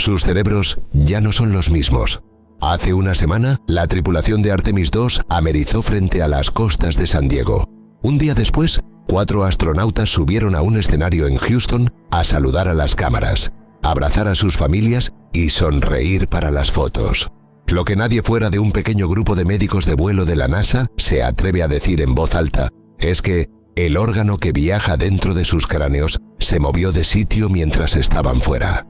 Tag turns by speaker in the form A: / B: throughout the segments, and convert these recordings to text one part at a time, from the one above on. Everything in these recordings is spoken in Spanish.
A: Sus cerebros ya no son los mismos. Hace una semana, la tripulación de Artemis II amerizó frente a las costas de San Diego. Un día después, 4 astronautas subieron a un escenario en Houston a saludar a las cámaras, abrazar a sus familias y sonreír para las fotos. Lo que nadie fuera de un pequeño grupo de médicos de vuelo de la NASA se atreve a decir en voz alta es que el órgano que viaja dentro de sus cráneos se movió de sitio mientras estaban fuera.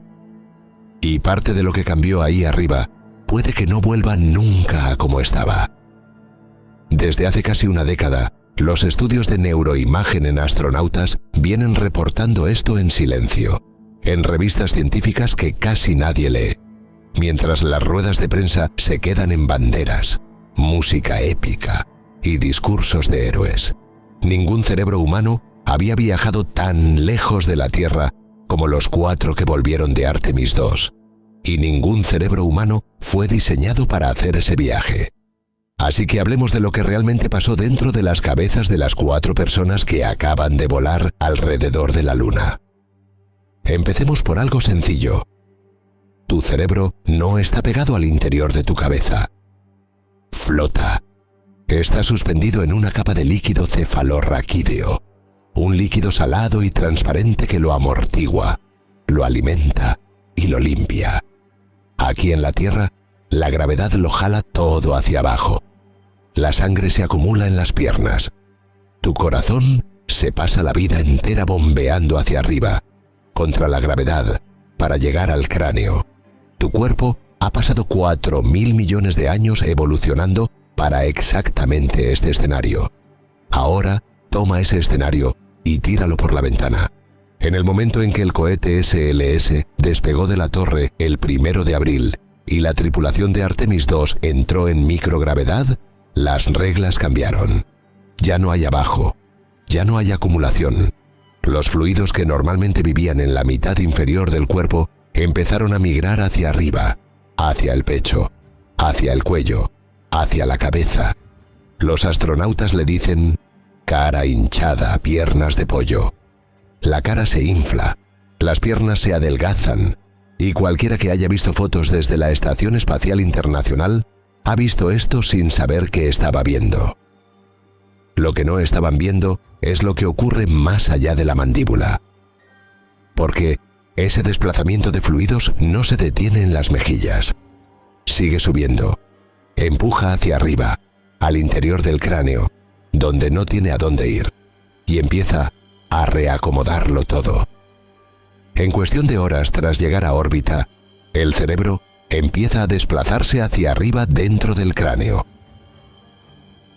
A: Y parte de lo que cambió ahí arriba puede que no vuelva nunca a como estaba. Desde hace casi una década, los estudios de neuroimagen en astronautas vienen reportando esto en silencio, en revistas científicas que casi nadie lee, mientras las ruedas de prensa se quedan en banderas, música épica y discursos de héroes. Ningún cerebro humano había viajado tan lejos de la Tierra como los 4 que volvieron de Artemis II, y ningún cerebro humano fue diseñado para hacer ese viaje. Así que hablemos de lo que realmente pasó dentro de las cabezas de las 4 personas que acaban de volar alrededor de la Luna. Empecemos por algo sencillo. Tu cerebro no está pegado al interior de tu cabeza. Flota. Está suspendido en una capa de líquido cefalorraquídeo, un líquido salado y transparente que lo amortigua, lo alimenta y lo limpia. Aquí en la Tierra, la gravedad lo jala todo hacia abajo. La sangre se acumula en las piernas. Tu corazón se pasa la vida entera bombeando hacia arriba, contra la gravedad, para llegar al cráneo. Tu cuerpo ha pasado 4.000 millones de años evolucionando para exactamente este escenario. Ahora, toma ese escenario y tíralo por la ventana. En el momento en que el cohete SLS despegó de la torre el 1 de abril y la tripulación de Artemis II entró en microgravedad, las reglas cambiaron. Ya no hay abajo, ya no hay acumulación. Los fluidos que normalmente vivían en la mitad inferior del cuerpo empezaron a migrar hacia arriba, hacia el pecho, hacia el cuello, hacia la cabeza. Los astronautas le dicen cara hinchada, piernas de pollo. La cara se infla, las piernas se adelgazan, y cualquiera que haya visto fotos desde la Estación Espacial Internacional ha visto esto sin saber qué estaba viendo. Lo que no estaban viendo es lo que ocurre más allá de la mandíbula. Porque ese desplazamiento de fluidos no se detiene en las mejillas. Sigue subiendo. Empuja hacia arriba, al interior del cráneo, donde no tiene a dónde ir, y empieza a reacomodarlo todo. En cuestión de horas tras llegar a órbita, el cerebro empieza a desplazarse hacia arriba dentro del cráneo.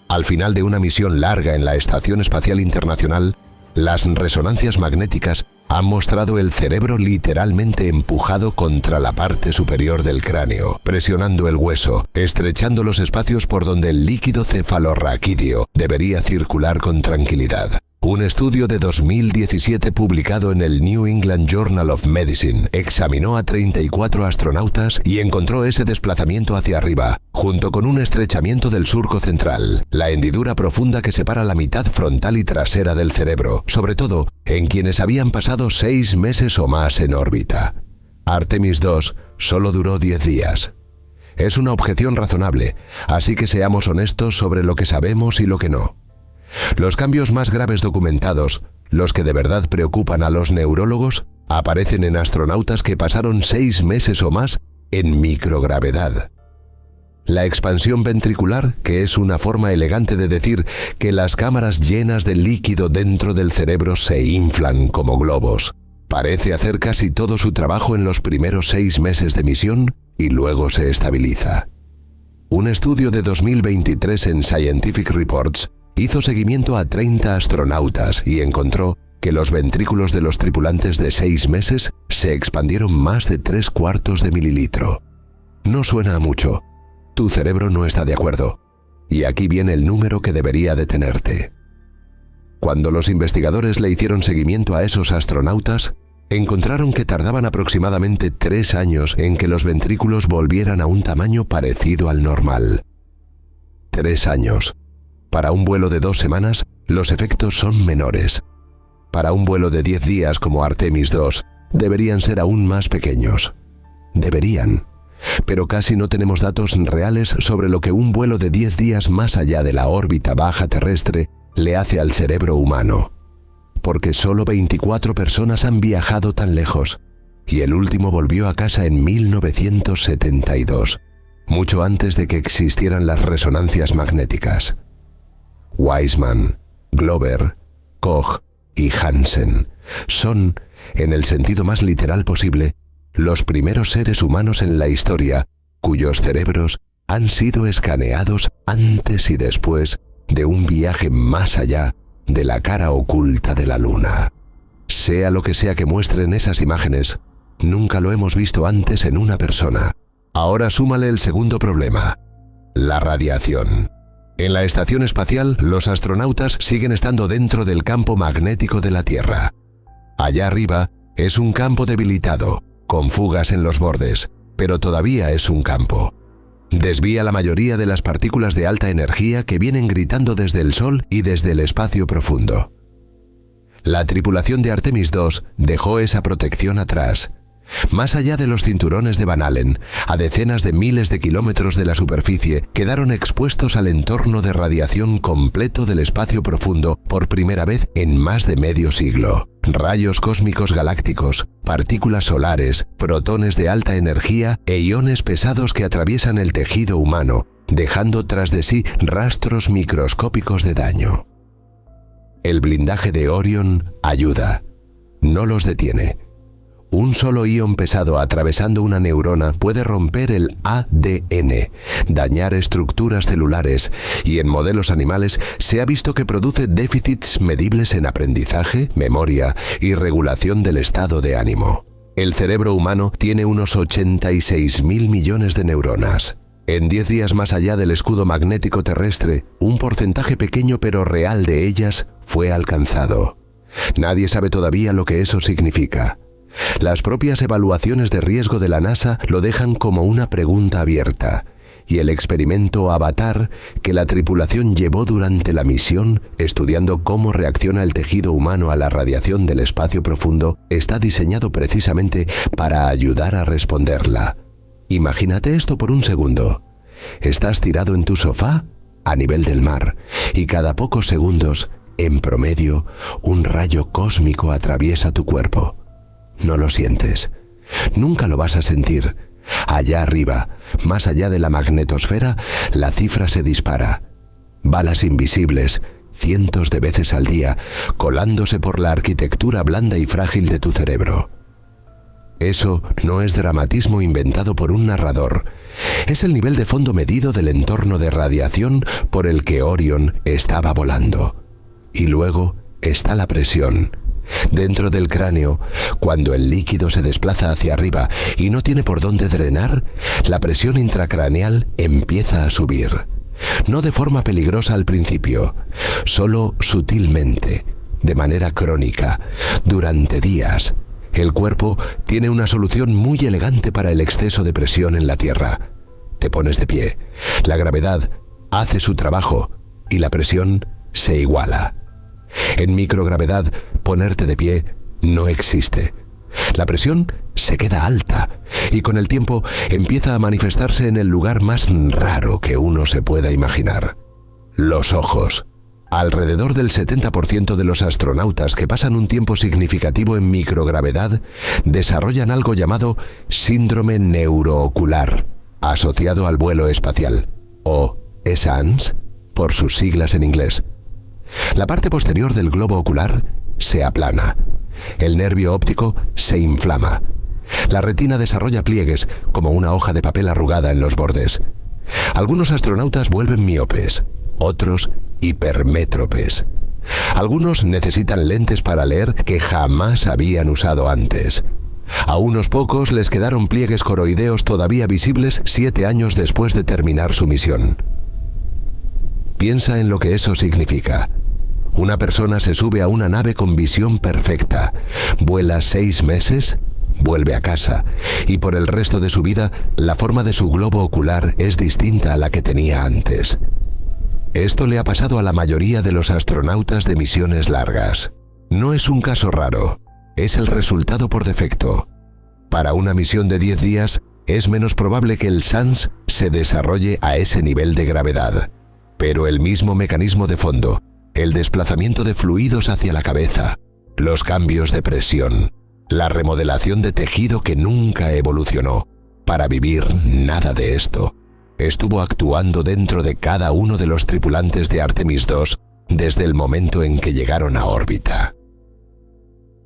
A: Al final de una misión larga en la Estación Espacial Internacional, las resonancias magnéticas han mostrado el cerebro literalmente empujado contra la parte superior del cráneo, presionando el hueso, estrechando los espacios por donde el líquido cefalorraquídeo debería circular con tranquilidad. Un estudio de 2017 publicado en el New England Journal of Medicine examinó a 34 astronautas y encontró ese desplazamiento hacia arriba, junto con un estrechamiento del surco central, la hendidura profunda que separa la mitad frontal y trasera del cerebro, sobre todo en quienes habían pasado 6 meses o más en órbita. Artemis II solo duró 10 días. Es una objeción razonable, así que seamos honestos sobre lo que sabemos y lo que no. Los cambios más graves documentados, los que de verdad preocupan a los neurólogos, aparecen en astronautas que pasaron 6 meses o más en microgravedad. La expansión ventricular, que es una forma elegante de decir que las cámaras llenas de líquido dentro del cerebro se inflan como globos, parece hacer casi todo su trabajo en los primeros 6 meses de misión y luego se estabiliza. Un estudio de 2023 en Scientific Reports hizo seguimiento a 30 astronautas y encontró que los ventrículos de los tripulantes de 6 meses se expandieron más de 3/4 de mililitro. No suena a mucho. Tu cerebro no está de acuerdo. Y aquí viene el número que debería detenerte. Cuando los investigadores le hicieron seguimiento a esos astronautas, encontraron que tardaban aproximadamente 3 años en que los ventrículos volvieran a un tamaño parecido al normal. 3 años. Para un vuelo de 2 semanas, los efectos son menores. Para un vuelo de 10 días como Artemis II, deberían ser aún más pequeños. Deberían. Pero casi no tenemos datos reales sobre lo que un vuelo de 10 días más allá de la órbita baja terrestre le hace al cerebro humano. Porque solo 24 personas han viajado tan lejos, y el último volvió a casa en 1972, mucho antes de que existieran las resonancias magnéticas. Weissman, Glover, Koch y Hansen son, en el sentido más literal posible, los primeros seres humanos en la historia cuyos cerebros han sido escaneados antes y después de un viaje más allá de la cara oculta de la Luna. Sea lo que sea que muestren esas imágenes, nunca lo hemos visto antes en una persona. Ahora súmale el segundo problema: la radiación. En la estación espacial, los astronautas siguen estando dentro del campo magnético de la Tierra. Allá arriba es un campo debilitado, con fugas en los bordes, pero todavía es un campo. Desvía la mayoría de las partículas de alta energía que vienen gritando desde el Sol y desde el espacio profundo. La tripulación de Artemis II dejó esa protección atrás. Más allá de los cinturones de Van Allen, a decenas de miles de kilómetros de la superficie, quedaron expuestos al entorno de radiación completo del espacio profundo por primera vez en más de medio siglo. Rayos cósmicos galácticos, partículas solares, protones de alta energía e iones pesados que atraviesan el tejido humano, dejando tras de sí rastros microscópicos de daño. El blindaje de Orion ayuda, no los detiene. Un solo ion pesado atravesando una neurona puede romper el ADN, dañar estructuras celulares, y en modelos animales se ha visto que produce déficits medibles en aprendizaje, memoria y regulación del estado de ánimo. El cerebro humano tiene unos 86.000 millones de neuronas. En 10 días más allá del escudo magnético terrestre, un porcentaje pequeño pero real de ellas fue alcanzado. Nadie sabe todavía lo que eso significa. Las propias evaluaciones de riesgo de la NASA lo dejan como una pregunta abierta, y el experimento Avatar que la tripulación llevó durante la misión, estudiando cómo reacciona el tejido humano a la radiación del espacio profundo, está diseñado precisamente para ayudar a responderla. Imagínate esto por un segundo. Estás tirado en tu sofá, a nivel del mar, y cada pocos segundos, en promedio, un rayo cósmico atraviesa tu cuerpo. No lo sientes. Nunca lo vas a sentir. Allá arriba, más allá de la magnetosfera, la cifra se dispara. Balas invisibles, cientos de veces al día, colándose por la arquitectura blanda y frágil de tu cerebro. Eso no es dramatismo inventado por un narrador. Es el nivel de fondo medido del entorno de radiación por el que Orion estaba volando. Y luego está la presión. Dentro del cráneo, cuando el líquido se desplaza hacia arriba y no tiene por dónde drenar, la presión intracraneal empieza a subir. No de forma peligrosa al principio, solo sutilmente, de manera crónica, durante días. El cuerpo tiene una solución muy elegante para el exceso de presión en la Tierra. Te pones de pie, la gravedad hace su trabajo y la presión se iguala. En microgravedad, ponerte de pie no existe. La presión se queda alta y con el tiempo empieza a manifestarse en el lugar más raro que uno se pueda imaginar: los ojos. Alrededor del 70% de los astronautas que pasan un tiempo significativo en microgravedad desarrollan algo llamado síndrome neuroocular, asociado al vuelo espacial, o SANS, por sus siglas en inglés. La parte posterior del globo ocular se aplana. El nervio óptico se inflama. La retina desarrolla pliegues como una hoja de papel arrugada en los bordes. Algunos astronautas vuelven miopes, otros hipermétropes. Algunos necesitan lentes para leer que jamás habían usado antes. A unos pocos les quedaron pliegues coroideos todavía visibles 7 años después de terminar su misión. Piensa en lo que eso significa. Una persona se sube a una nave con visión perfecta, vuela 6 meses, vuelve a casa, y por el resto de su vida, la forma de su globo ocular es distinta a la que tenía antes. Esto le ha pasado a la mayoría de los astronautas de misiones largas. No es un caso raro, es el resultado por defecto. Para una misión de 10 días, es menos probable que el SANS se desarrolle a ese nivel de gravedad. Pero el mismo mecanismo de fondo, el desplazamiento de fluidos hacia la cabeza, los cambios de presión, la remodelación de tejido que nunca evolucionó, para vivir nada de esto, estuvo actuando dentro de cada uno de los tripulantes de Artemis II desde el momento en que llegaron a órbita.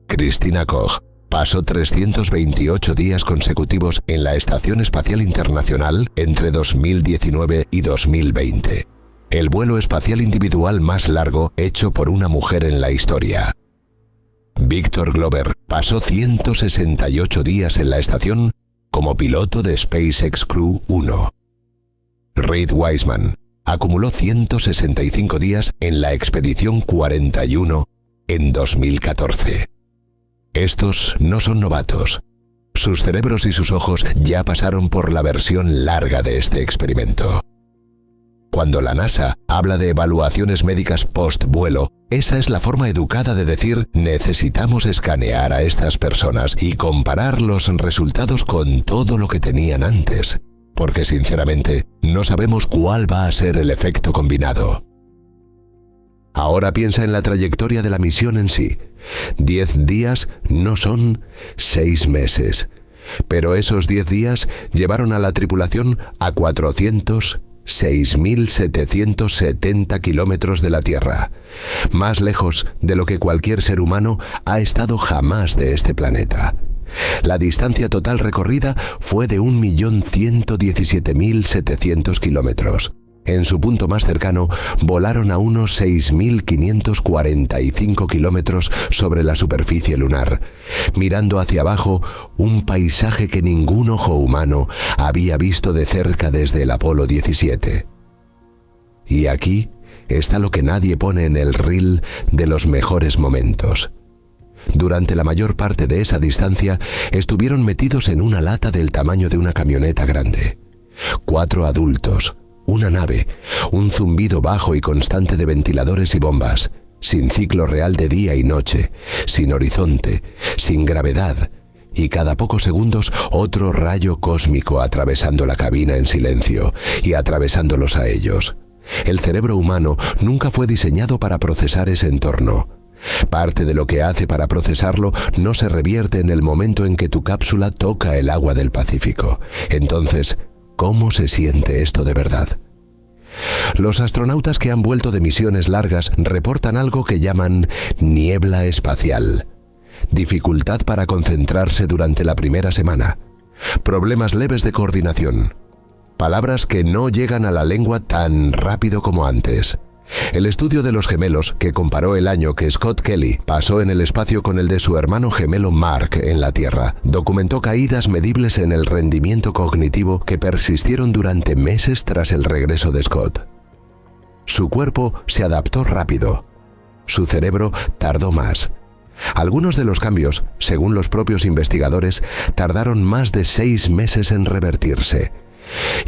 A: Christina Koch pasó 328 días consecutivos en la Estación Espacial Internacional entre 2019 y 2020, el vuelo espacial individual más largo hecho por una mujer en la historia. Victor Glover pasó 168 días en la estación como piloto de SpaceX Crew 1. Reid Wiseman acumuló 165 días en la Expedición 41 en 2014. Estos no son novatos. Sus cerebros y sus ojos ya pasaron por la versión larga de este experimento. Cuando la NASA habla de evaluaciones médicas post-vuelo, esa es la forma educada de decir necesitamos escanear a estas personas y comparar los resultados con todo lo que tenían antes, porque sinceramente no sabemos cuál va a ser el efecto combinado. Ahora piensa en la trayectoria de la misión en sí. 10 días no son 6 meses, pero esos 10 días llevaron a la tripulación a 406.770 kilómetros de la Tierra, más lejos de lo que cualquier ser humano ha estado jamás de este planeta. La distancia total recorrida fue de 1.117.700 kilómetros. En su punto más cercano, volaron a unos 6.545 kilómetros sobre la superficie lunar, mirando hacia abajo un paisaje que ningún ojo humano había visto de cerca desde el Apolo 17. Y aquí está lo que nadie pone en el reel de los mejores momentos. Durante la mayor parte de esa distancia, estuvieron metidos en una lata del tamaño de una camioneta grande. 4 adultos, una nave, un zumbido bajo y constante de ventiladores y bombas, sin ciclo real de día y noche, sin horizonte, sin gravedad, y cada pocos segundos otro rayo cósmico atravesando la cabina en silencio y atravesándolos a ellos. El cerebro humano nunca fue diseñado para procesar ese entorno. Parte de lo que hace para procesarlo no se revierte en el momento en que tu cápsula toca el agua del Pacífico. Entonces, ¿cómo se siente esto de verdad? Los astronautas que han vuelto de misiones largas reportan algo que llaman niebla espacial, dificultad para concentrarse durante la primera semana, problemas leves de coordinación, palabras que no llegan a la lengua tan rápido como antes. El estudio de los gemelos, que comparó el año que Scott Kelly pasó en el espacio con el de su hermano gemelo Mark en la Tierra, documentó caídas medibles en el rendimiento cognitivo que persistieron durante meses tras el regreso de Scott. Su cuerpo se adaptó rápido. Su cerebro tardó más. Algunos de los cambios, según los propios investigadores, tardaron más de 6 meses en revertirse.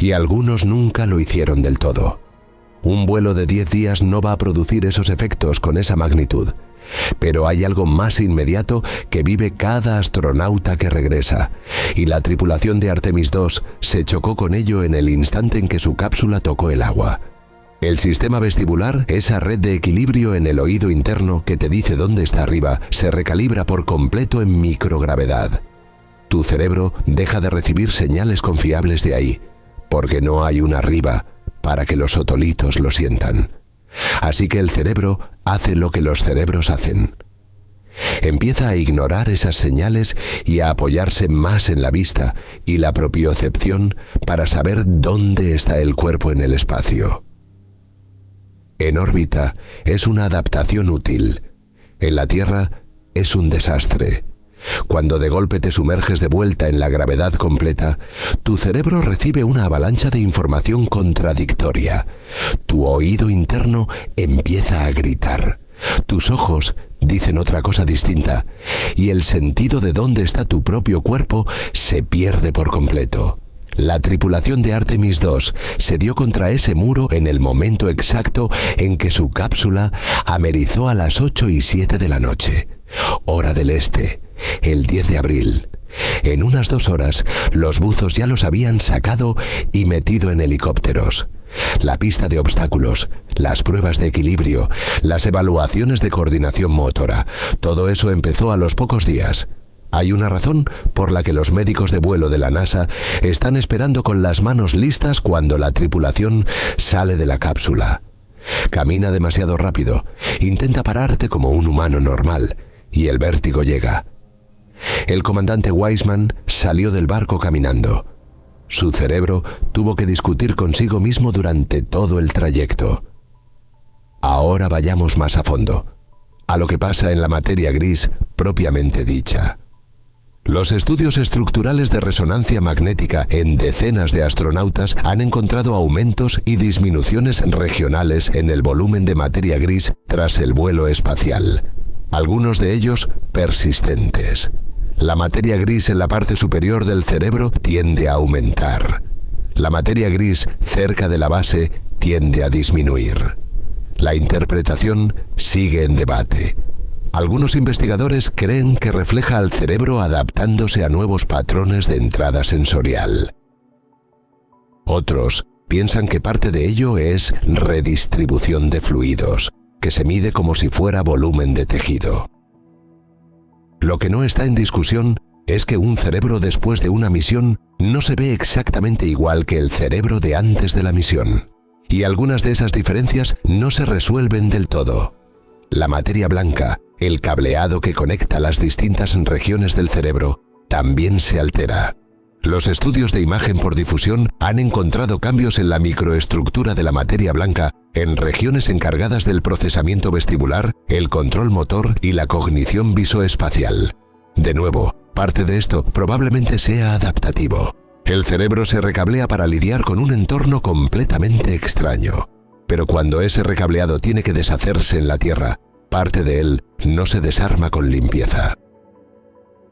A: Y algunos nunca lo hicieron del todo. Un vuelo de 10 días no va a producir esos efectos con esa magnitud, pero hay algo más inmediato que vive cada astronauta que regresa, y la tripulación de Artemis II se chocó con ello en el instante en que su cápsula tocó el agua. El sistema vestibular, esa red de equilibrio en el oído interno que te dice dónde está arriba, se recalibra por completo en microgravedad. Tu cerebro deja de recibir señales confiables de ahí, porque no hay una arriba para que los otolitos lo sientan. Así que el cerebro hace lo que los cerebros hacen. Empieza a ignorar esas señales y a apoyarse más en la vista y la propiocepción para saber dónde está el cuerpo en el espacio. En órbita es una adaptación útil. En la Tierra es un desastre. Cuando de golpe te sumerges de vuelta en la gravedad completa, tu cerebro recibe una avalancha de información contradictoria. Tu oído interno empieza a gritar. Tus ojos dicen otra cosa distinta. Y el sentido de dónde está tu propio cuerpo se pierde por completo. La tripulación de Artemis II se dio contra ese muro en el momento exacto en que su cápsula amerizó a las 8:07 de la noche, hora del este, el 10 de abril, En unas 2 horas, los buzos ya los habían sacado y metido en helicópteros. La pista de obstáculos, las pruebas de equilibrio, las evaluaciones de coordinación motora, todo eso empezó a los pocos días. Hay una razón por la que los médicos de vuelo de la NASA están esperando con las manos listas cuando la tripulación sale de la cápsula. Camina demasiado rápido, intenta pararte como un humano normal, y el vértigo llega. El comandante Wiseman salió del barco caminando. Su cerebro tuvo que discutir consigo mismo durante todo el trayecto. Ahora vayamos más a fondo, a lo que pasa en la materia gris propiamente dicha. Los estudios estructurales de resonancia magnética en decenas de astronautas han encontrado aumentos y disminuciones regionales en el volumen de materia gris tras el vuelo espacial, algunos de ellos persistentes. La materia gris en la parte superior del cerebro tiende a aumentar. La materia gris cerca de la base tiende a disminuir. La interpretación sigue en debate. Algunos investigadores creen que refleja al cerebro adaptándose a nuevos patrones de entrada sensorial. Otros piensan que parte de ello es redistribución de fluidos, que se mide como si fuera volumen de tejido. Lo que no está en discusión es que un cerebro después de una misión no se ve exactamente igual que el cerebro de antes de la misión. Y algunas de esas diferencias no se resuelven del todo. La materia blanca, el cableado que conecta las distintas regiones del cerebro, también se altera. Los estudios de imagen por difusión han encontrado cambios en la microestructura de la materia blanca en regiones encargadas del procesamiento vestibular, el control motor y la cognición visoespacial. De nuevo, parte de esto probablemente sea adaptativo. El cerebro se recablea para lidiar con un entorno completamente extraño. Pero cuando ese recableado tiene que deshacerse en la Tierra, parte de él no se desarma con limpieza.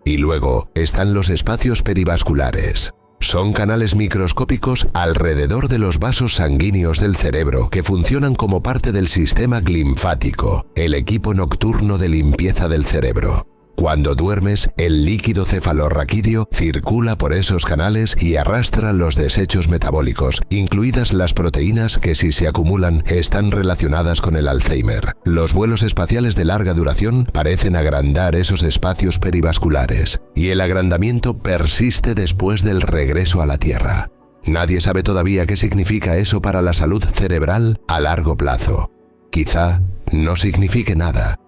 A: Y luego están los espacios perivasculares. Son canales microscópicos alrededor de los vasos sanguíneos del cerebro que funcionan como parte del sistema linfático, el equipo nocturno de limpieza del cerebro. Cuando duermes, el líquido cefalorraquídeo circula por esos canales y arrastra los desechos metabólicos, incluidas las proteínas que, si se acumulan, están relacionadas con el Alzheimer. Los vuelos espaciales de larga duración parecen agrandar esos espacios perivasculares, y el agrandamiento persiste después del regreso a la Tierra. Nadie sabe todavía qué significa eso para la salud cerebral a largo plazo. Quizá no signifique nada.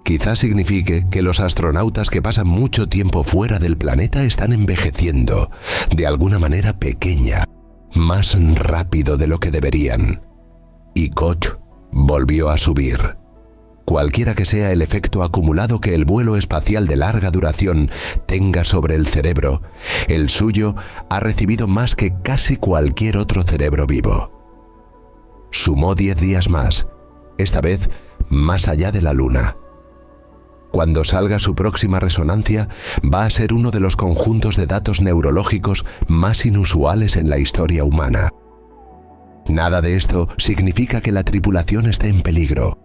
A: Quizá signifique que los astronautas que pasan mucho tiempo fuera del planeta están envejeciendo, de alguna manera pequeña, más rápido de lo que deberían. Y Koch volvió a subir. Cualquiera que sea el efecto acumulado que el vuelo espacial de larga duración tenga sobre el cerebro, el suyo ha recibido más que casi cualquier otro cerebro vivo. Sumó 10 días más, esta vez más allá de la Luna. Cuando salga su próxima resonancia, va a ser uno de los conjuntos de datos neurológicos más inusuales en la historia humana. Nada de esto significa que la tripulación esté en peligro.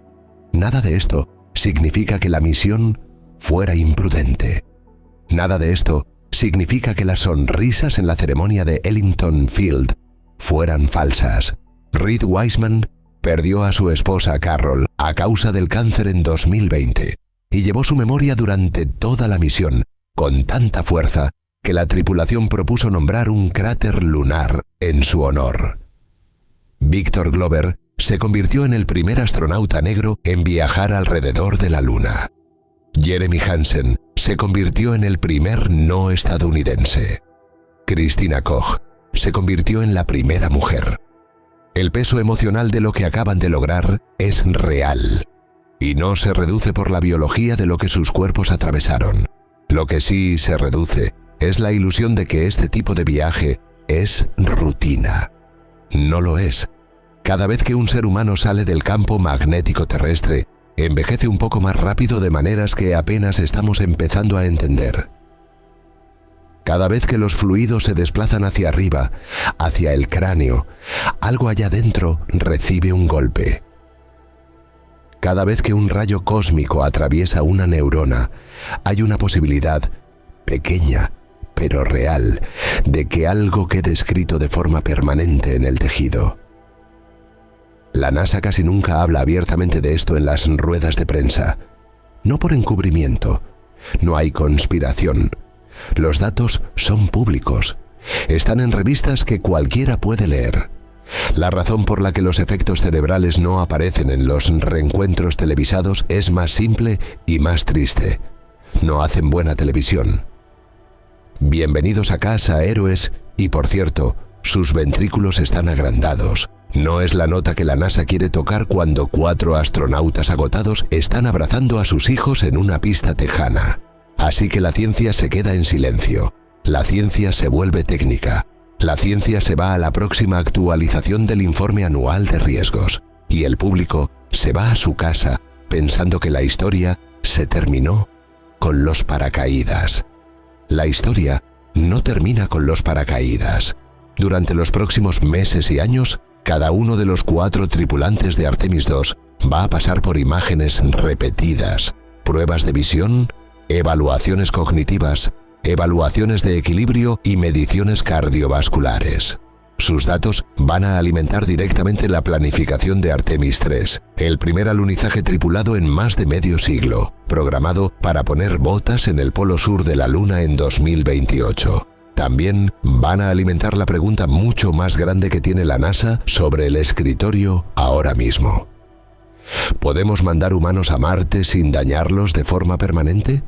A: Nada de esto significa que la misión fuera imprudente. Nada de esto significa que las sonrisas en la ceremonia de Ellington Field fueran falsas. Reed Wiseman perdió a su esposa Carol a causa del cáncer en 2020. Y llevó su memoria durante toda la misión, con tanta fuerza que la tripulación propuso nombrar un cráter lunar en su honor. Victor Glover se convirtió en el primer astronauta negro en viajar alrededor de la Luna. Jeremy Hansen se convirtió en el primer no estadounidense. Christina Koch se convirtió en la primera mujer. El peso emocional de lo que acaban de lograr es real. Y no se reduce por la biología de lo que sus cuerpos atravesaron. Lo que sí se reduce es la ilusión de que este tipo de viaje es rutina. No lo es. Cada vez que un ser humano sale del campo magnético terrestre, envejece un poco más rápido de maneras que apenas estamos empezando a entender. Cada vez que los fluidos se desplazan hacia arriba, hacia el cráneo, algo allá dentro recibe un golpe. Cada vez que un rayo cósmico atraviesa una neurona, hay una posibilidad, pequeña, pero real, de que algo quede escrito de forma permanente en el tejido. La NASA casi nunca habla abiertamente de esto en las ruedas de prensa. No por encubrimiento. No hay conspiración. Los datos son públicos. Están en revistas que cualquiera puede leer. La razón por la que los efectos cerebrales no aparecen en los reencuentros televisados es más simple y más triste. No hacen buena televisión. Bienvenidos a casa, héroes, y por cierto, sus ventrículos están agrandados. No es la nota que la NASA quiere tocar cuando 4 astronautas agotados están abrazando a sus hijos en una pista tejana. Así que la ciencia se queda en silencio. La ciencia se vuelve técnica. La ciencia se va a la próxima actualización del informe anual de riesgos. Y el público se va a su casa pensando que la historia se terminó con los paracaídas. La historia no termina con los paracaídas. Durante los próximos meses y años, cada uno de los 4 tripulantes de Artemis II va a pasar por imágenes repetidas, pruebas de visión, evaluaciones cognitivas, evaluaciones de equilibrio y mediciones cardiovasculares. Sus datos van a alimentar directamente la planificación de Artemis III, el primer alunizaje tripulado en más de medio siglo, programado para poner botas en el polo sur de la Luna en 2028. También van a alimentar la pregunta mucho más grande que tiene la NASA sobre el escritorio ahora mismo. ¿Podemos mandar humanos a Marte sin dañarlos de forma permanente?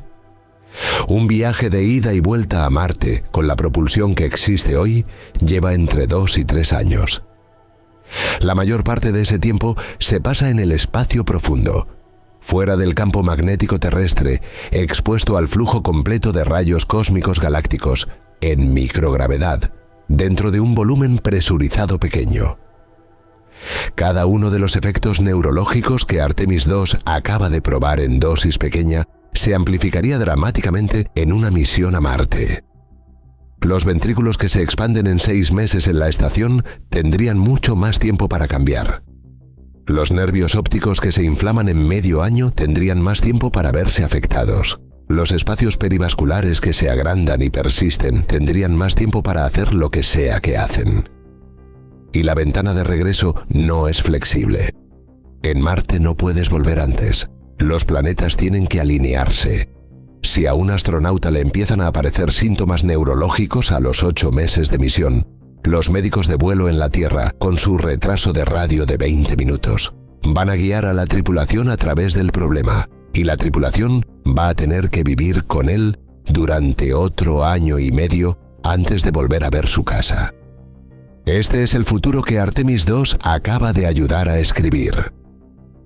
A: Un viaje de ida y vuelta a Marte, con la propulsión que existe hoy, lleva entre 2 y 3 años. La mayor parte de ese tiempo se pasa en el espacio profundo, fuera del campo magnético terrestre, expuesto al flujo completo de rayos cósmicos galácticos, en microgravedad, dentro de un volumen presurizado pequeño. Cada uno de los efectos neurológicos que Artemis II acaba de probar en dosis pequeña se amplificaría dramáticamente en una misión a Marte. Los ventrículos que se expanden en 6 meses en la estación tendrían mucho más tiempo para cambiar. Los nervios ópticos que se inflaman en medio año tendrían más tiempo para verse afectados. Los espacios perivasculares que se agrandan y persisten tendrían más tiempo para hacer lo que sea que hacen. Y la ventana de regreso no es flexible. En Marte no puedes volver antes. Los planetas tienen que alinearse. Si a un astronauta le empiezan a aparecer síntomas neurológicos a los 8 meses de misión, los médicos de vuelo en la Tierra, con su retraso de radio de 20 minutos, van a guiar a la tripulación a través del problema, y la tripulación va a tener que vivir con él durante otro año y medio antes de volver a ver su casa. Este es el futuro que Artemis II acaba de ayudar a escribir.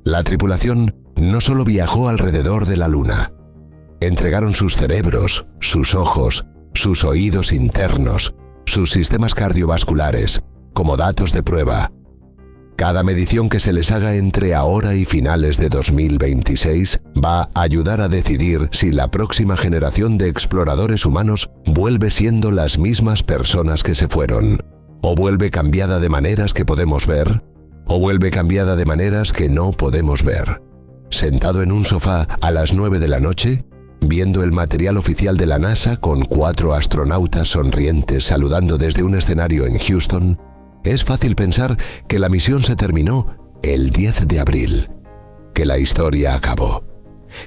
A: La tripulación no solo viajó alrededor de la Luna. Entregaron sus cerebros, sus ojos, sus oídos internos, sus sistemas cardiovasculares, como datos de prueba. Cada medición que se les haga entre ahora y finales de 2026 va a ayudar a decidir si la próxima generación de exploradores humanos vuelve siendo las mismas personas que se fueron, o vuelve cambiada de maneras que podemos ver, o vuelve cambiada de maneras que no podemos ver. Sentado en un sofá a las 9 de la noche, viendo el material oficial de la NASA con 4 astronautas sonrientes saludando desde un escenario en Houston, es fácil pensar que la misión se terminó el 10 de abril, que la historia acabó,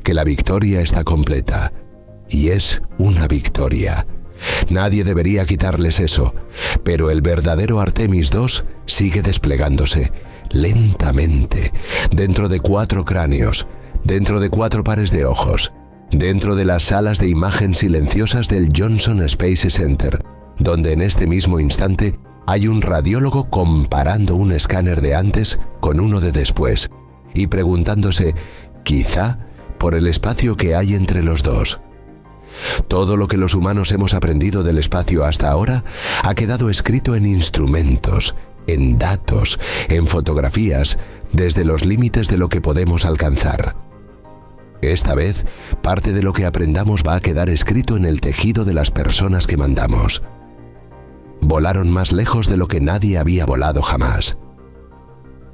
A: que la victoria está completa, y es una victoria. Nadie debería quitarles eso, pero el verdadero Artemis II sigue desplegándose, lentamente, dentro de 4 cráneos, dentro de 4 pares de ojos, dentro de las salas de imagen silenciosas del Johnson Space Center, donde en este mismo instante hay un radiólogo comparando un escáner de antes con uno de después y preguntándose, quizá, por el espacio que hay entre los dos. Todo lo que los humanos hemos aprendido del espacio hasta ahora ha quedado escrito en instrumentos, en datos, en fotografías, desde los límites de lo que podemos alcanzar. Esta vez, parte de lo que aprendamos va a quedar escrito en el tejido de las personas que mandamos. Volaron más lejos de lo que nadie había volado jamás.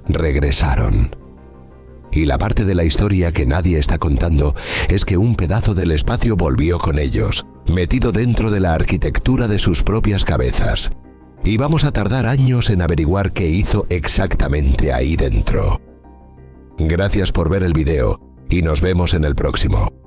A: Regresaron. Y la parte de la historia que nadie está contando es que un pedazo del espacio volvió con ellos, metido dentro de la arquitectura de sus propias cabezas. Y vamos a tardar años en averiguar qué hizo exactamente ahí dentro. Gracias por ver el video y nos vemos en el próximo.